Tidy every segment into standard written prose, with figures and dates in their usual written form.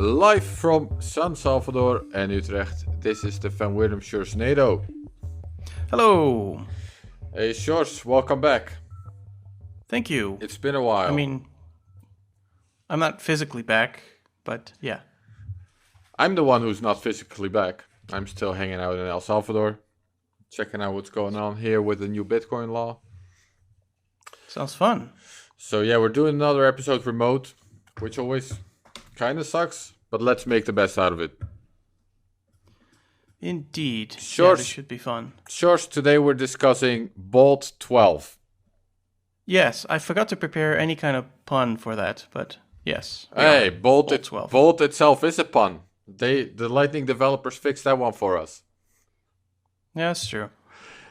live from San Salvador and Utrecht. This is the Wirdum Sjorsnado. Hello. Hey Sjors, welcome back. Thank you. It's been a while. I mean, I'm not physically back, but yeah. I'm the one who's not physically back. I'm still hanging out in El Salvador, checking out what's going on here with the new Bitcoin law. Sounds fun. So yeah, we're doing another episode remote, which always kind of sucks, but let's make the best out of it. Indeed. Sure. Yeah, this should be fun. Sjors, today we're discussing Bolt 12. Yes, I forgot to prepare any kind of pun for that, but yes. Hey, Bolt 12. Bolt itself is a pun. The Lightning developers fixed that one for us. Yeah, that's true.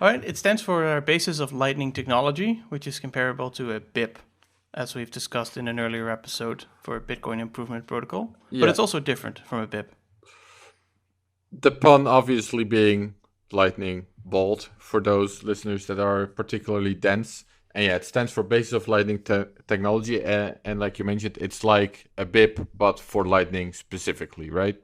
All right, it stands for Basis of Lightning Technology, which is comparable to a BIP, as we've discussed in an earlier episode for Bitcoin Improvement Protocol. Yeah. But it's also different from a BIP. The pun obviously being Lightning Bolt for those listeners that are particularly dense. And yeah, it stands for Basis of Lightning Technology. And like you mentioned, it's like a BIP, but for Lightning specifically, right?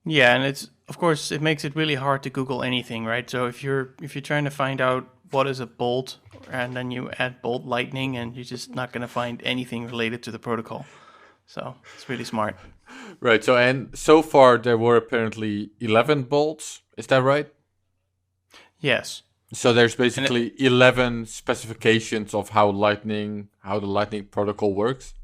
Yeah, and it's of course it makes it really hard to Google anything, right? So if you're trying to find out what is a bolt, and then you add bolt lightning, and you're just not going to find anything related to the protocol. So it's really smart. Right. So far there were apparently 11 bolts. Is that right? Yes. So there's basically 11 specifications of how the Lightning protocol works.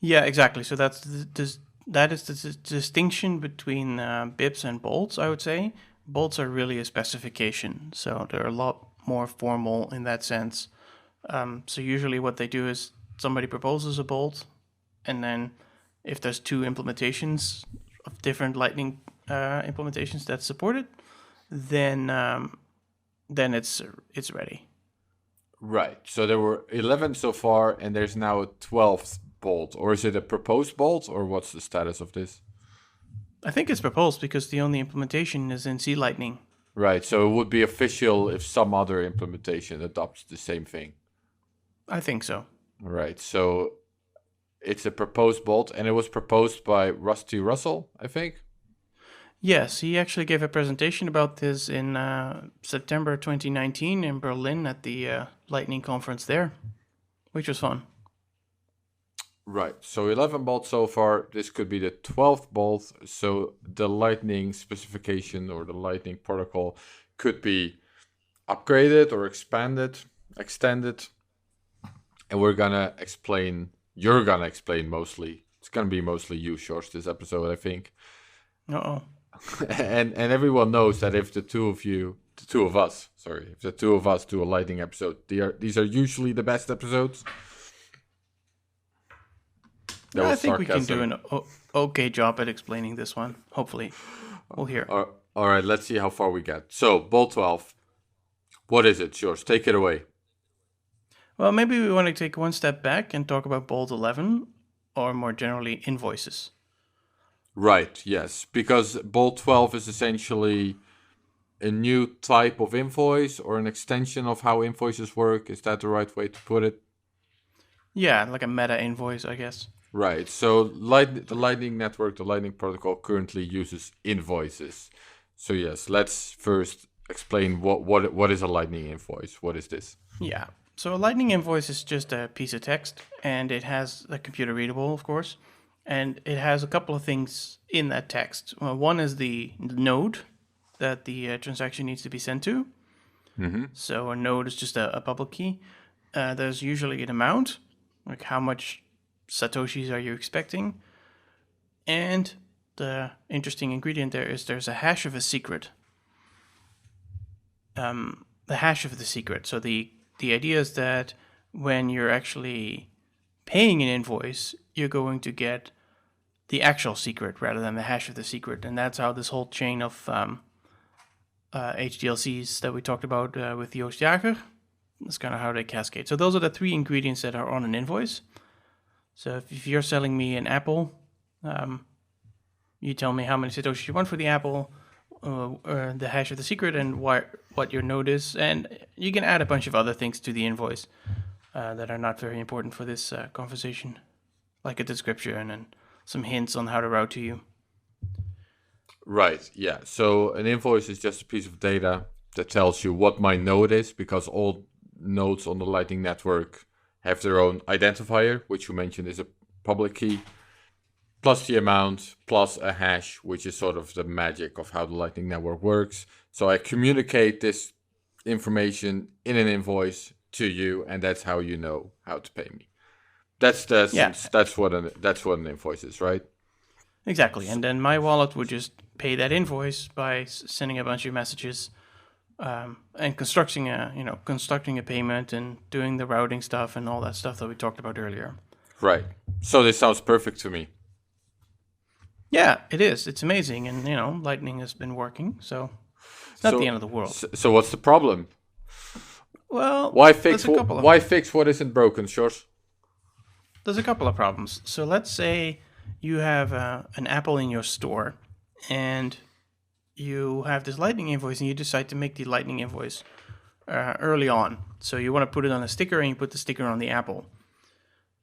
Yeah, exactly. So that is the distinction between BIPs and bolts, I would say. Bolts are really a specification, so they're a lot more formal in that sense. So usually what they do is somebody proposes a bolt, and then if there's two implementations of different Lightning implementations that support it, then it's ready. Right. So there were 11 so far, and there's now a 12th bolt. Or is it a proposed bolt, or what's the status of this? I think it's proposed because the only implementation is in c-lightning. Right. So it would be official if some other implementation adopts the same thing. I think so. Right. So it's a proposed bolt, and it was proposed by Rusty Russell, I think. Yes, he actually gave a presentation about this in September 2019 in Berlin at the Lightning conference there, which was fun. Right, so 11 bolts so far. This could be the 12th bolt. So the Lightning specification or the Lightning protocol could be upgraded or expanded, extended. And you're gonna explain mostly. It's gonna be mostly you, Sjors, this episode, I think. Uh-oh. and everyone knows that if the two of us do a Lightning episode, these are usually the best episodes. I think we can do an okay job at explaining this one. Hopefully. We'll hear. All right, let's see how far we get. So, Bolt 12. What is it, Sjors? Take it away. Well, maybe we want to take one step back and talk about Bolt 11, or more generally, invoices. Right, yes. Because Bolt 12 is essentially a new type of invoice or an extension of how invoices work. Is that the right way to put it? Yeah, like a meta invoice, I guess. Right. So the Lightning Network, the Lightning Protocol currently uses invoices. So yes, let's first explain what is a Lightning invoice. What is this? Yeah. So a Lightning invoice is just a piece of text, and it has a computer readable, of course, and it has a couple of things in that text. Well, one is the node that the transaction needs to be sent to. Mm-hmm. So a node is just a public key. There's usually an amount, like how much Satoshis are you expecting? And the interesting ingredient there is there's a hash of a secret. The hash of the secret. So the idea is that when you're actually paying an invoice, you're going to get the actual secret rather than the hash of the secret. And that's how this whole chain of HDLCs that we talked about with Joost Jager, that's kind of how they cascade. So those are the three ingredients that are on an invoice. So if you're selling me an apple, you tell me how many Satoshis you want for the apple, the hash of the secret, and what your node is. And you can add a bunch of other things to the invoice that are not very important for this conversation, like a description and some hints on how to route to you. Right, yeah. So an invoice is just a piece of data that tells you what my node is, because all nodes on the Lightning Network have their own identifier, which you mentioned is a public key, plus the amount, plus a hash, which is sort of the magic of how the Lightning Network works. So I communicate this information in an invoice to you, and that's how you know how to pay me. That's the essence. That's what an invoice is, right? Exactly. And then my wallet would just pay that invoice by sending a bunch of messages and constructing a payment and doing the routing stuff and all that stuff that we talked about earlier. Right. So this sounds perfect to me. Yeah, it is. It's amazing. And, Lightning has been working, so it's not the end of the world. So what's the problem? Well, why fix what isn't broken, Sjors? There's a couple of problems. So let's say you have an Apple in your store, and you have this Lightning invoice, and you decide to make the Lightning invoice early on. So you want to put it on a sticker, and you put the sticker on the Apple.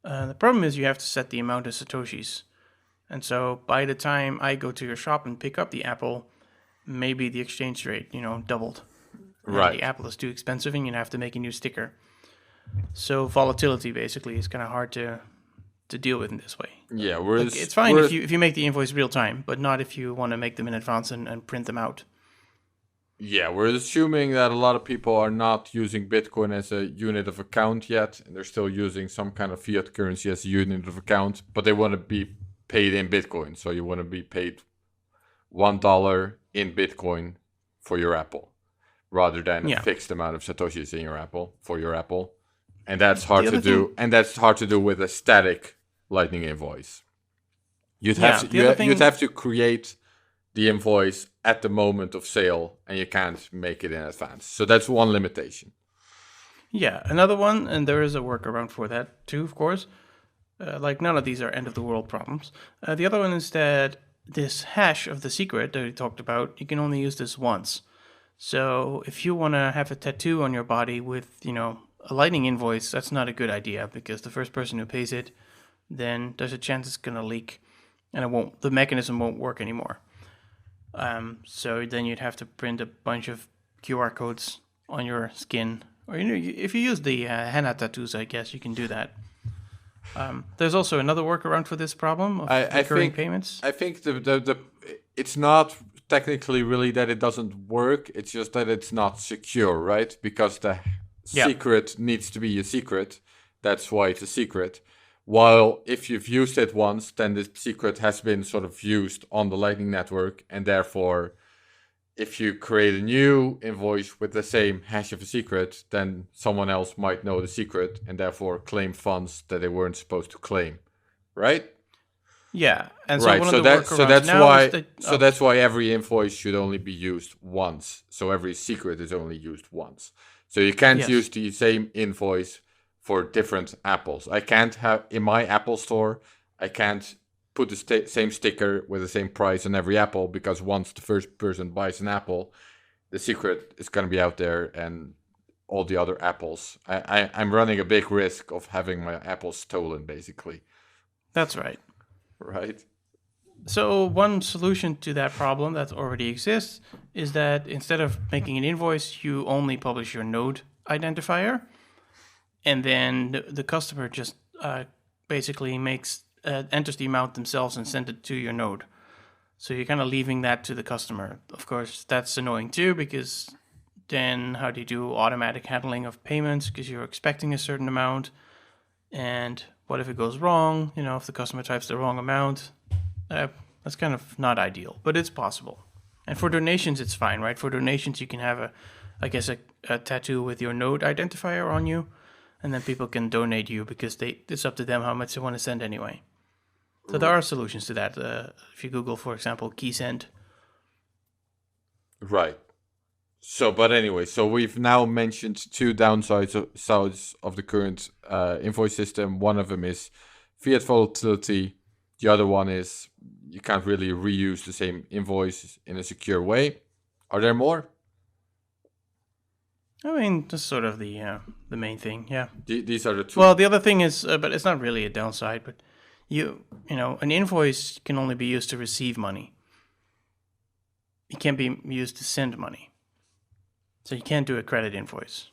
The problem is you have to set the amount of Satoshis. And so by the time I go to your shop and pick up the Apple, maybe the exchange rate, doubled. Right. The Apple is too expensive, and you have to make a new sticker. So volatility basically is kind of hard to deal with in this way. Yeah, it's fine if you make the invoice real time, but not if you want to make them in advance and print them out. Yeah, we're assuming that a lot of people are not using Bitcoin as a unit of account yet, and they're still using some kind of fiat currency as a unit of account, but they want to be paid in Bitcoin. So you want to be paid $1 in Bitcoin for your Apple, rather than a fixed amount of Satoshis in your Apple for your Apple. And that's hard to do. And that's hard to do with a static Lightning invoice. You'd have to create the invoice at the moment of sale, and you can't make it in advance. So that's one limitation. Yeah, another one, and there is a workaround for that too, of course. None of these are end of the world problems. The other one is that this hash of the secret that we talked about, you can only use this once. So if you want to have a tattoo on your body with, a Lightning invoice, that's not a good idea, because the first person who pays it, then there's a chance it's going to leak, and the mechanism won't work anymore. So then you'd have to print a bunch of QR codes on your skin, or if you use the henna tattoos, I guess you can do that. There's also another workaround for this problem of recurring payments. I think the it's not technically really that it doesn't work. It's just that it's not secure, right? Because the secret needs to be a secret. That's why it's a secret. While if you've used it once, then the secret has been sort of used on the Lightning Network, and therefore, if you create a new invoice with the same hash of a secret, then someone else might know the secret and therefore claim funds that they weren't supposed to claim, right? Yeah, and that's why every invoice should only be used once. So every secret is only used once. So you can't use the same invoice for different apples. I can't have in my Apple store, I can't put the same sticker with the same price on every apple, because once the first person buys an apple, the secret is going to be out there, and all the other apples. I'm running a big risk of having my apples stolen, basically. That's right. Right. So one solution to that problem that already exists is that instead of making an invoice, you only publish your node identifier. And then the customer just basically enters the amount themselves and sends it to your node. So you're kind of leaving that to the customer. Of course, that's annoying too, because then how do you do automatic handling of payments? Because you're expecting a certain amount. And what if it goes wrong? If the customer types the wrong amount, that's kind of not ideal, but it's possible. And for donations, it's fine, right? For donations, you can have a tattoo with your node identifier on you. And then people can donate you, because it's up to them how much they want to send anyway. So there are solutions to that. If you Google, for example, KeySend. Right. So we've now mentioned two downsides of the current invoice system. One of them is fiat volatility. The other one is you can't really reuse the same invoice in a secure way. Are there more? I mean, that's sort of the main thing, yeah. These are the two. Well, the other thing is, but it's not really a downside, but An invoice can only be used to receive money. It can't be used to send money. So you can't do a credit invoice.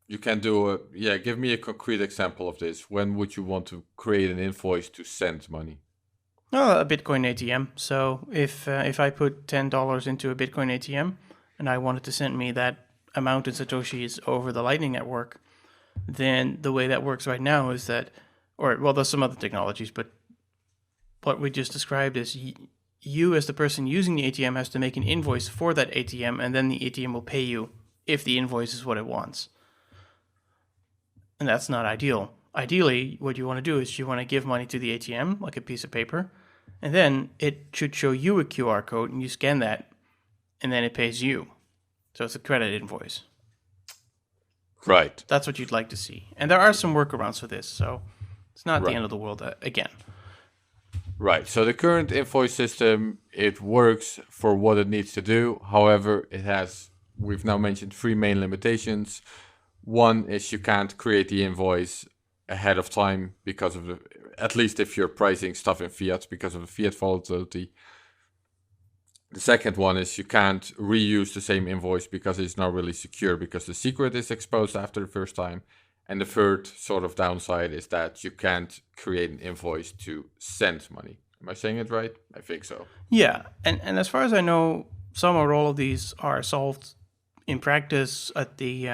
You can do give me a concrete example of this. When would you want to create an invoice to send money? Oh, a Bitcoin ATM. So if I put $10 into a Bitcoin ATM and I wanted to send me that amount in Satoshis over the Lightning Network, then the way that works right now is that, there's some other technologies, but what we just described is you as the person using the ATM has to make an invoice for that ATM, and then the ATM will pay you if the invoice is what it wants. And that's not ideal. Ideally, what you want to do is you want to give money to the ATM, like a piece of paper, and then it should show you a QR code, and you scan that, and then it pays you. So it's a credit invoice. Right. That's what you'd like to see. And there are some workarounds for this, so it's not the end of the world again. Right. So the current invoice system, it works for what it needs to do. However, we've now mentioned 3 main limitations. One is you can't create the invoice ahead of time because of at least if you're pricing stuff in fiat, because of the fiat volatility. The second one is you can't reuse the same invoice because it's not really secure because the secret is exposed after the first time. And the third sort of downside is that you can't create an invoice to send money. Am I saying it right? I think so. Yeah, and as far as I know, some or all of these are solved in practice at the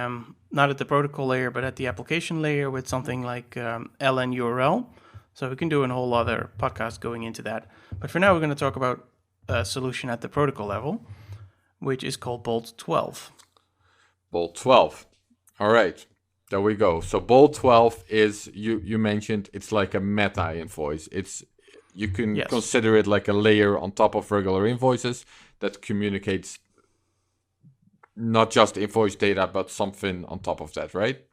not at the protocol layer, but at the application layer with something like LN URL. So we can do a whole other podcast going into that. But for now, we're going to talk about a solution at the protocol level, which is called Bolt 12. Bolt 12. All right. There we go. So Bolt 12 is, you mentioned, it's like a meta invoice. You can consider it like a layer on top of regular invoices that communicates not just invoice data, but something on top of that, right?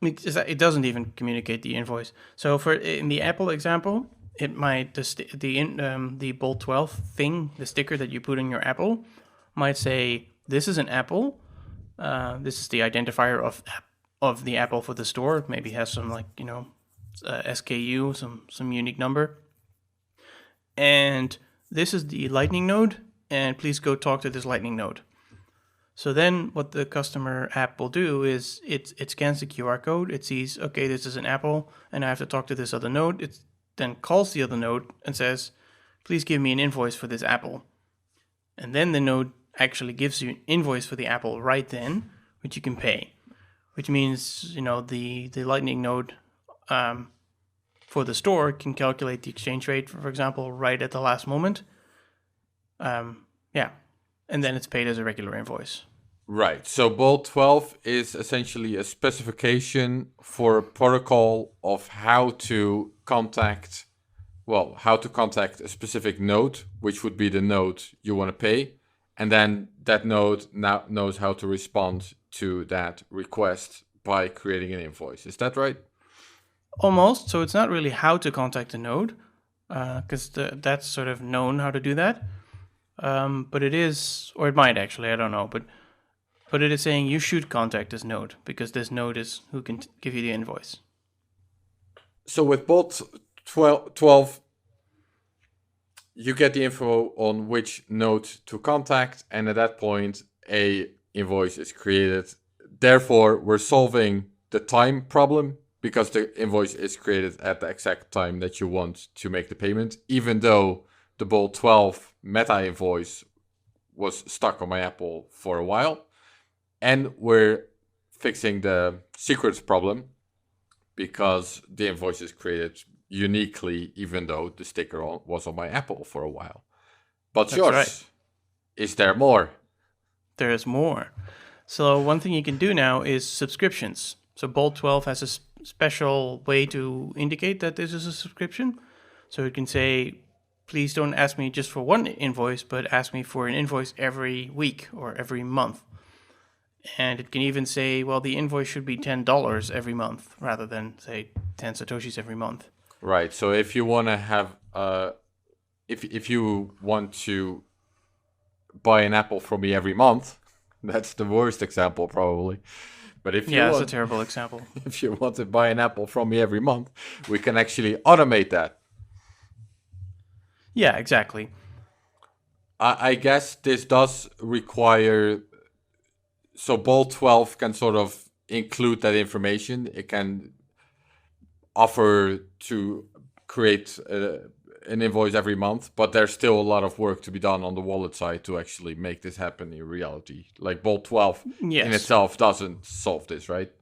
It doesn't even communicate the invoice. So in the Apple example, it might the Bolt 12 thing, the sticker that you put in your Apple, might say this is an Apple. This is the identifier of the Apple for the store. Maybe has some SKU, some unique number. And this is the Lightning node, and please go talk to this Lightning node. So then what the customer app will do is it scans the QR code. It sees, okay, this is an Apple, and I have to talk to this other node. It then calls the other node and says, please give me an invoice for this Apple. And then the node actually gives you an invoice for the Apple right then, which you can pay. Which means, the Lightning node for the store can calculate the exchange rate, for example, right at the last moment. And then it's paid as a regular invoice. Right. So Bolt 12 is essentially a specification for a protocol of how to contact a specific node, which would be the node you want to pay. And then that node now knows how to respond to that request by creating an invoice. Is that right? Almost. So it's not really how to contact a node, because that's sort of known how to do that. But it is, or it might actually, I don't know, but it is saying you should contact this node because this node is who can give you the invoice. So with Bolt 12, you get the info on which node to contact, and at that point, a invoice is created. Therefore, we're solving the time problem because the invoice is created at the exact time that you want to make the payment, even though the Bolt 12 meta invoice was stuck on my Apple for a while. And we're fixing the secrets problem because the invoice is created uniquely, even though the sticker was on my Apple for a while. But Sjors, right. Is there more? There is more. So one thing you can do now is subscriptions. So Bolt 12 has a special way to indicate that this is a subscription. So it can say, please don't ask me just for one invoice, but ask me for an invoice every week or every month. And it can even say, well, the invoice should be $10 every month rather than, say, 10 Satoshis every month. Right. So if you want to have, if you want to buy an Apple from me every month, that's the worst example probably. But if you Yeah, that's a want, terrible example. if you want to buy an apple from me every month, we can actually automate that. Yeah, exactly. I guess this does require, so Bolt 12 can sort of include that information. It can offer to create an invoice every month, but there's still a lot of work to be done on the wallet side to actually make this happen in reality. Like Bolt 12 in Yes. itself doesn't solve this, right?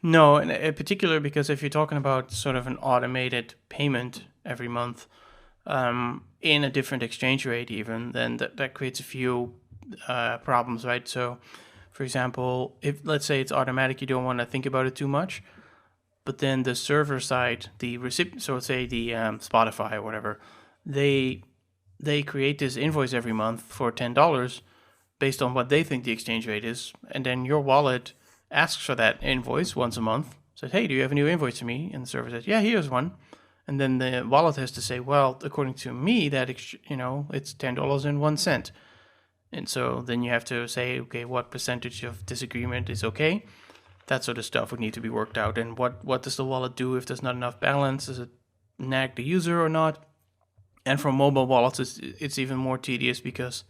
No, and in particular because if you're talking about sort of an automated payment every month in a different exchange rate even, then that creates a few problems, right? So, for example, if let's say it's automatic, you don't want to think about it too much, but then the server side, the recipient, so say the Spotify or whatever, they create this invoice every month for $10 based on what they think the exchange rate is, and then your wallet asks for that invoice once a month. Says, "Hey, do you have a new invoice for me?" And the server says, "Yeah, here's one." And then the wallet has to say, "Well, according to me, that it's $10.01." And so then you have to say, okay, what percentage of disagreement is okay? That sort of stuff would need to be worked out. And what does the wallet do if there's not enough balance? Does it nag the user or not? And for mobile wallets, it's even more tedious because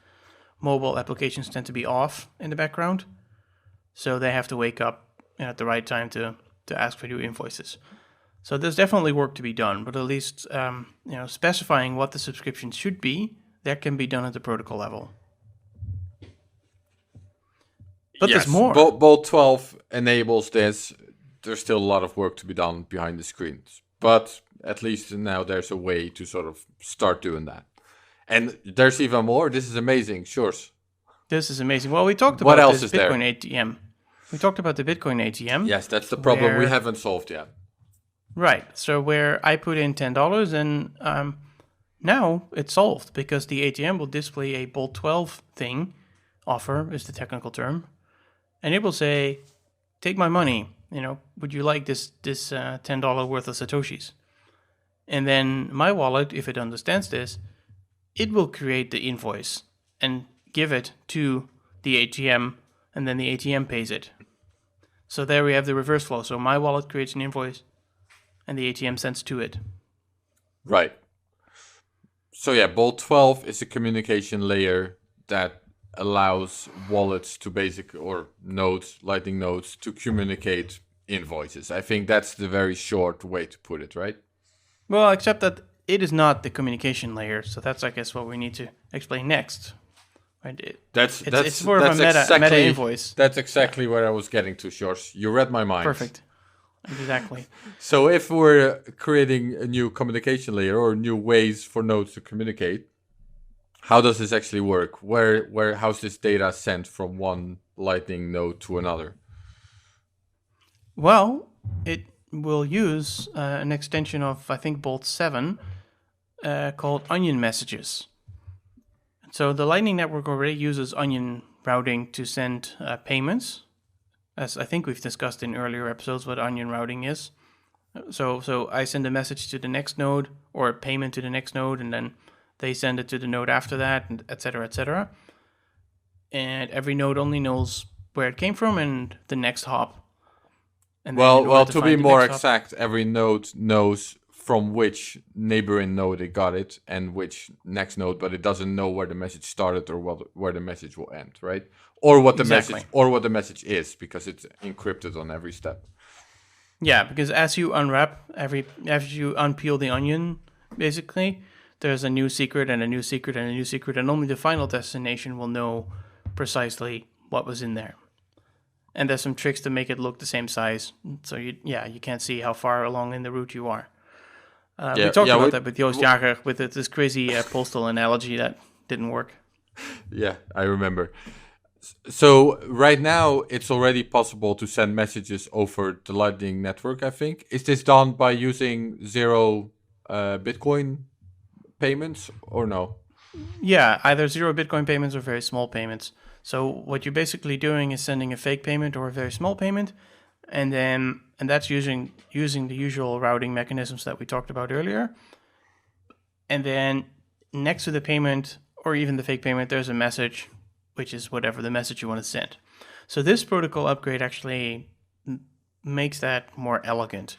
mobile applications tend to be off in the background. So they have to wake up at the right time to ask for new invoices. So there's definitely work to be done, but at least specifying what the subscription should be, that can be done at the protocol level. But Yes, there's more. Bolt 12 enables this. There's still a lot of work to be done behind the screens, but at least now there's a way to sort of start doing that. And there's even more. This is amazing. Sjors. This is amazing. Well, we talked What about else this is there? Bitcoin ATM. We talked about the Bitcoin ATM. Yes, that's the problem we where- haven't solved yet. Right. So where I put in $10 and now it's solved because the ATM will display a Bolt 12 thing, offer is the technical term, and it will say, "Take my money. Would you like this $10 worth of Satoshis?" And then my wallet, if it understands this, it will create the invoice and give it to the ATM, and then the ATM pays it. So there we have the reverse flow. So my wallet creates an invoice, and the ATM sends to it. Right. So yeah, Bolt 12 is a communication layer that allows wallets to or nodes, Lightning nodes, to communicate invoices. I think that's the very short way to put it, right? Well, except that it is not the communication layer. So that's, I guess, what we need to explain next. Right? It's more of a meta invoice. That's exactly where I was getting to, Sjors. You read my mind. Perfect. Exactly. So if we're creating a new communication layer or new ways for nodes to communicate, how does this actually work? How's this data sent from one Lightning node to another? Well, it will use an extension of, I think, Bolt 7 called onion messages. So the Lightning Network already uses onion routing to send payments, as I think we've discussed in earlier episodes what onion routing is. So I send a message to the next node or a payment to the next node, and then they send it to the node after that, and et cetera, et cetera. And every node only knows where it came from and the next hop. And well, to be more exact, every node knows from which neighboring node it got it and which next node, but it doesn't know where the message started or where the message will end, right? Or what the message is, because it's encrypted on every step. Yeah, because as you unwrap as you unpeel the onion, basically, there's a new secret and a new secret and a new secret, and only the final destination will know precisely what was in there. And there's some tricks to make it look the same size, so you can't see how far along in the route you are. We talked about that with Joost Jager with this crazy postal analogy that didn't work. Yeah, I remember. So right now, it's already possible to send messages over the Lightning Network, I think. Is this done by using zero Bitcoin payments or no? Yeah, either zero Bitcoin payments or very small payments. So what you're basically doing is sending a fake payment or a very small payment, and that's using the usual routing mechanisms that we talked about earlier. And then next to the payment or even the fake payment, there's a message which is whatever the message you want to send. So this protocol upgrade actually makes that more elegant.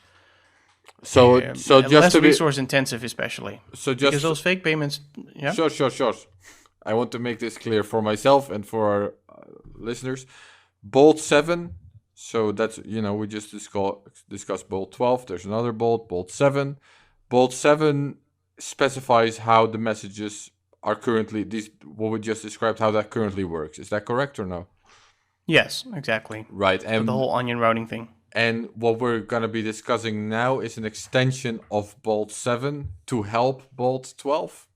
So just less to be resource intensive, especially. so Because just those fake payments, yeah. sure. I want to make this clear for myself and for our listeners. Bolt 7. So that's, we just discussed Bolt 12. There's another Bolt 7. Bolt 7 specifies how the messages are currently, what we just described, how that currently works. Is that correct or no? Yes, exactly. Right. So the whole onion routing thing. And what we're going to be discussing now is an extension of Bolt 7 to help Bolt 12.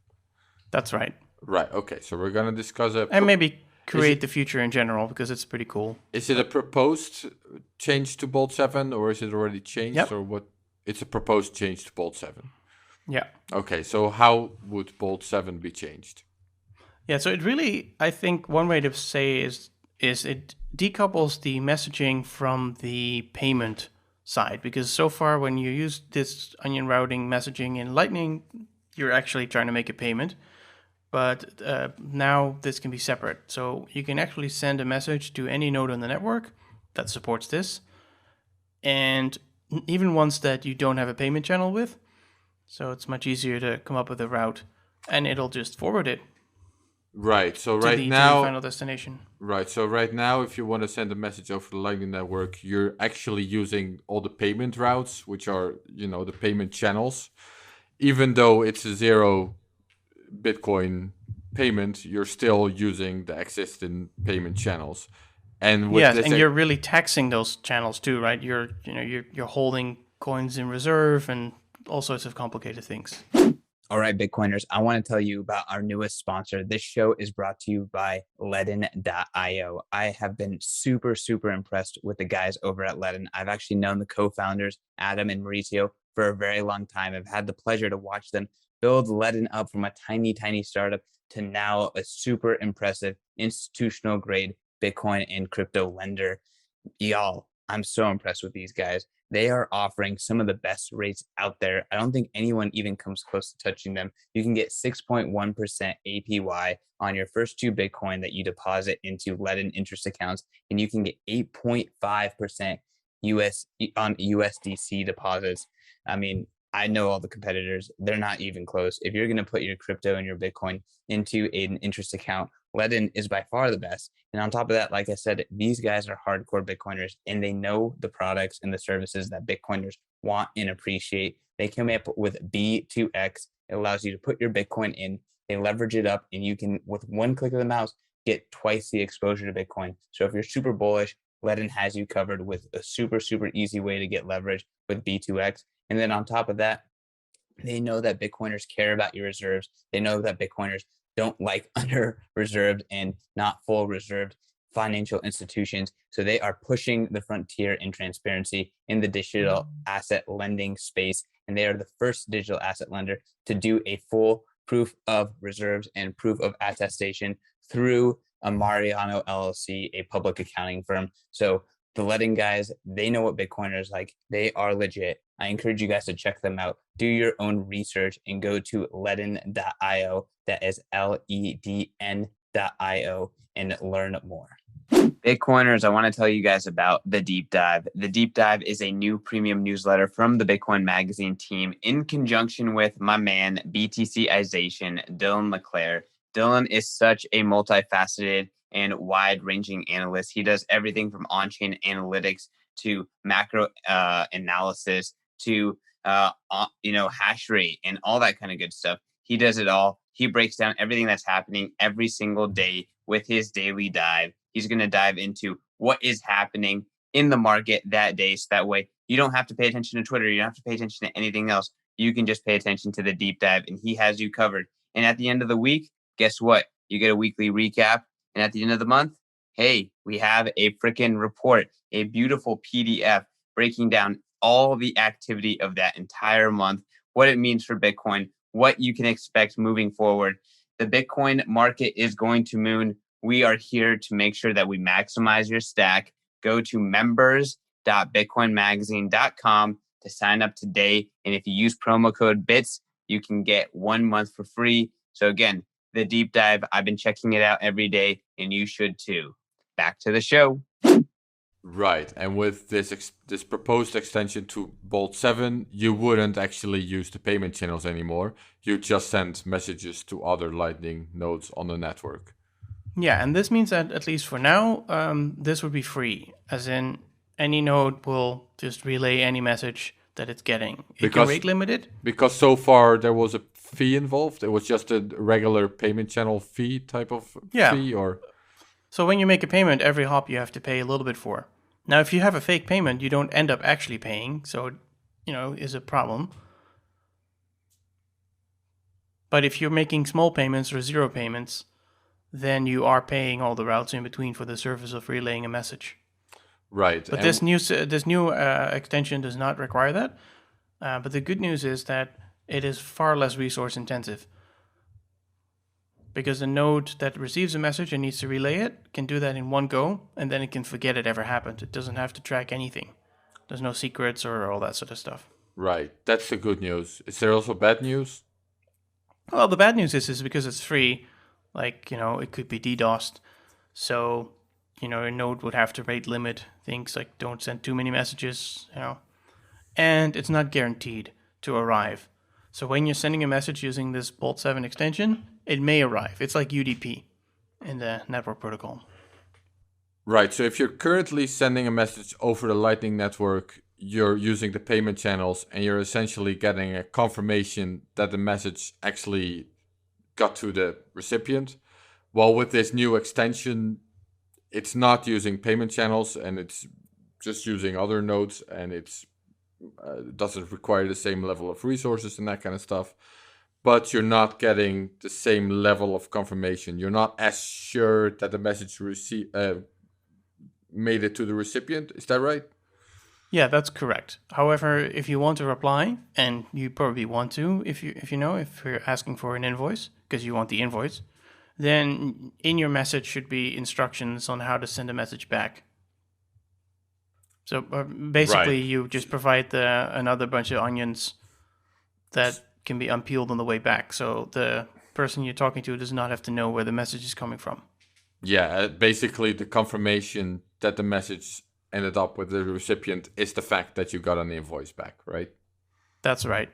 That's right. Right. Okay. So we're going to discuss and maybe create the future in general, because it's pretty cool. Is it a proposed change to Bolt 7, or is it already changed? Yep. Or what? It's a proposed change to Bolt 7. Yeah. Okay. So how would Bolt 7 be changed? Yeah. So it really, I think one way to say is it decouples the messaging from the payment side, because so far when you use this onion routing messaging in Lightning, you're actually trying to make a payment. But now this can be separate. So you can actually send a message to any node on the network that supports this, and even ones that you don't have a payment channel with. So it's much easier to come up with a route, and it'll just forward it. Right. So to the final destination. Right. So right now, if you want to send a message over the Lightning Network, you're actually using all the payment routes, which are, the payment channels. Even though it's a 0 Bitcoin payment, you're still using the existing payment channels. And with yes, and you're really taxing those channels too, right? You're holding coins in reserve and all sorts of complicated things. All right, Bitcoiners, I want to tell you about our newest sponsor. This show is brought to you by Ledn.io. I have been super, super impressed with the guys over at Ledn. I've actually known the co-founders, Adam and Mauricio, for a very long time. I've had the pleasure to watch them build Ledn up from a tiny, tiny startup to now a super impressive institutional grade Bitcoin and crypto lender. Y'all, I'm so impressed with these guys. They are offering some of the best rates out there. I don't think anyone even comes close to touching them. You can get 6.1% APY on your first 2 Bitcoin that you deposit into Ledn interest accounts, and you can get 8.5% on USDC deposits. I mean, I know all the competitors. They're not even close. If you're going to put your crypto and your Bitcoin into an interest account, Ledn is by far the best. And on top of that, like I said, these guys are hardcore Bitcoiners, and they know the products and the services that Bitcoiners want and appreciate. They come up with B2X. It allows you to put your Bitcoin in, they leverage it up, and you can, with one click of the mouse, get twice the exposure to Bitcoin. So if you're super bullish, Ledn has you covered with a super, super easy way to get leverage with B2X. And then on top of that, they know that Bitcoiners care about your reserves. They know that Bitcoiners don't like under reserved and not full reserved financial institutions. So they are pushing the frontier in transparency in the digital asset lending space. And they are the first digital asset lender to do a full proof of reserves and proof of attestation through a Mariano LLC, a public accounting firm. So the Ledn guys, they know what Bitcoiners like. They are legit. I encourage you guys to check them out. Do your own research and go to Ledn.io. That is LEDN.io and learn more. Bitcoiners, I want to tell you guys about The Deep Dive. The Deep Dive is a new premium newsletter from the Bitcoin Magazine team in conjunction with my man, BTCization, Dylan LeClaire. Dylan is such a multifaceted and wide-ranging analyst. He does everything from on-chain analytics to macro analysis to hash rate and all that kind of good stuff. He does it all. He breaks down everything that's happening every single day with his daily dive. He's going to dive into what is happening in the market that day. So that way you don't have to pay attention to Twitter. You don't have to pay attention to anything else. You can just pay attention to the deep dive, and he has you covered. And at the end of the week, guess what? You get a weekly recap. And at the end of the month, hey, we have a freaking report, a beautiful PDF breaking down all the activity of that entire month, what it means for Bitcoin, what you can expect moving forward. The Bitcoin market is going to moon. We are here to make sure that we maximize your stack. Go to members.bitcoinmagazine.com to sign up today. And if you use promo code BITS, you can get 1 month for free. So again, the deep dive. I've been checking it out every day, and you should too. Back to the show. Right, and with this proposed extension to Bolt 7, you wouldn't actually use the payment channels anymore. You just send messages to other Lightning nodes on the network. Yeah, and this means that at least for now, this would be free, as in any node will just relay any message that it's getting. It can rate limit it. Because so far there was a fee involved. It was just a regular payment channel fee type of fee, or... So when you make a payment, every hop you have to pay a little bit for. Now, if you have a fake payment, you don't end up actually paying, so, is a problem. But if you're making small payments or zero payments, then you are paying all the routes in between for the service of relaying a message. Right. But this new extension does not require that. But the good news is that it is far less resource intensive. Because the node that receives a message and needs to relay it can do that in one go, and then it can forget it ever happened. It doesn't have to track anything. There's no secrets or all that sort of stuff. Right. That's the good news. Is there also bad news? Well, the bad news is because it's free, it could be DDoSed. So, a node would have to rate limit things like don't send too many messages, And it's not guaranteed to arrive. So when you're sending a message using this Bolt 7 extension, it may arrive. It's like UDP in the network protocol. Right. So if you're currently sending a message over the Lightning Network, you're using the payment channels and you're essentially getting a confirmation that the message actually got to the recipient. While with this new extension, it's not using payment channels and it's just using other nodes, and it's doesn't require the same level of resources and that kind of stuff. But you're not getting the same level of confirmation. You're not as sure that the message made it to the recipient. Is that right? Yeah, that's correct. However, if you want to reply, and you probably want to, if you're asking for an invoice because you want the invoice, then in your message should be instructions on how to send a message back. So basically, you just provide another bunch of onions that can be unpeeled on the way back. So the person you're talking to does not have to know where the message is coming from. Yeah, basically the confirmation that the message ended up with the recipient is the fact that you got an invoice back, right? That's right.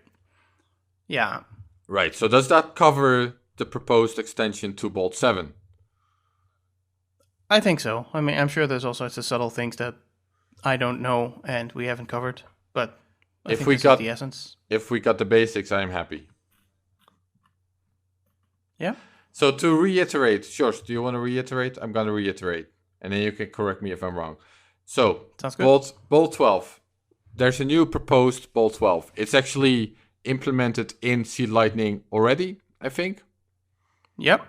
Yeah. Right. So does that cover the proposed extension to Bolt 7? I think so. I mean, I'm sure there's all sorts of subtle things that I don't know and we haven't covered, but I think this is the essence. If we got the basics, I'm happy. Yeah. So to reiterate, Sjors, do you want to reiterate? I'm going to reiterate, and then you can correct me if I'm wrong. So, Bolt 12. There's a new proposed Bolt 12. It's actually implemented in c-lightning already, I think. Yep.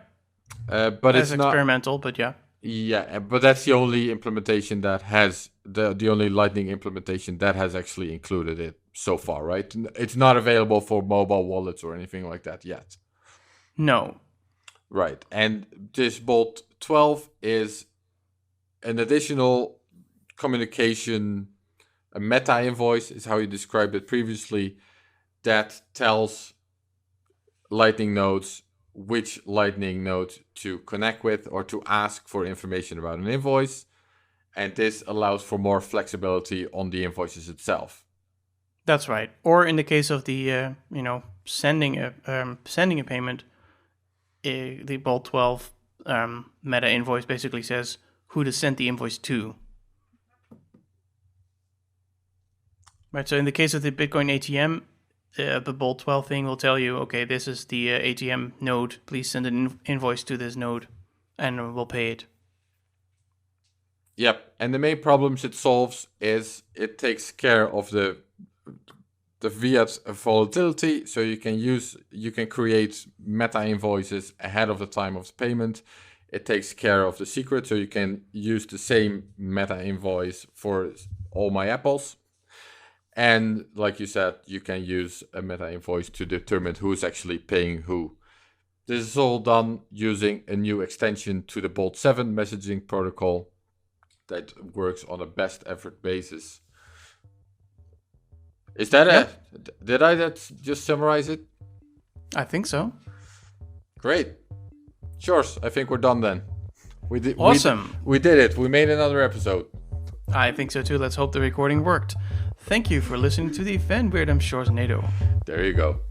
But it's not experimental, but yeah. Yeah, but that's the only implementation that has the only Lightning implementation that has actually included it so far, right? It's not available for mobile wallets or anything like that yet. No. Right, and this Bolt 12 is an additional communication, a meta invoice is how you described it previously, that tells Lightning nodes which Lightning node to connect with or to ask for information about an invoice. And this allows for more flexibility on the invoices itself. That's right. Or in the case of the, sending a payment, the Bolt 12 meta invoice basically says who to send the invoice to. Right. So in the case of the Bitcoin ATM, the Bolt 12 thing will tell you, okay, this is the ATM node. Please send an invoice to this node, and we'll pay it. Yep. And the main problems it solves is it takes care of the fiat volatility, so you can create meta invoices ahead of the time of the payment. It takes care of the secret, so you can use the same meta invoice for all my apples. And like you said, you can use a meta invoice to determine who's actually paying who. This is all done using a new extension to the Bolt 7 messaging protocol that works on a best effort basis. Is that it? Did I just summarize it? I think so. Great. Sjors, I think we're done then. We did. Awesome. We did it. We made another episode. I think so too. Let's hope the recording worked. Thank you for listening to the event Wirdum Sjorsnado. There you go.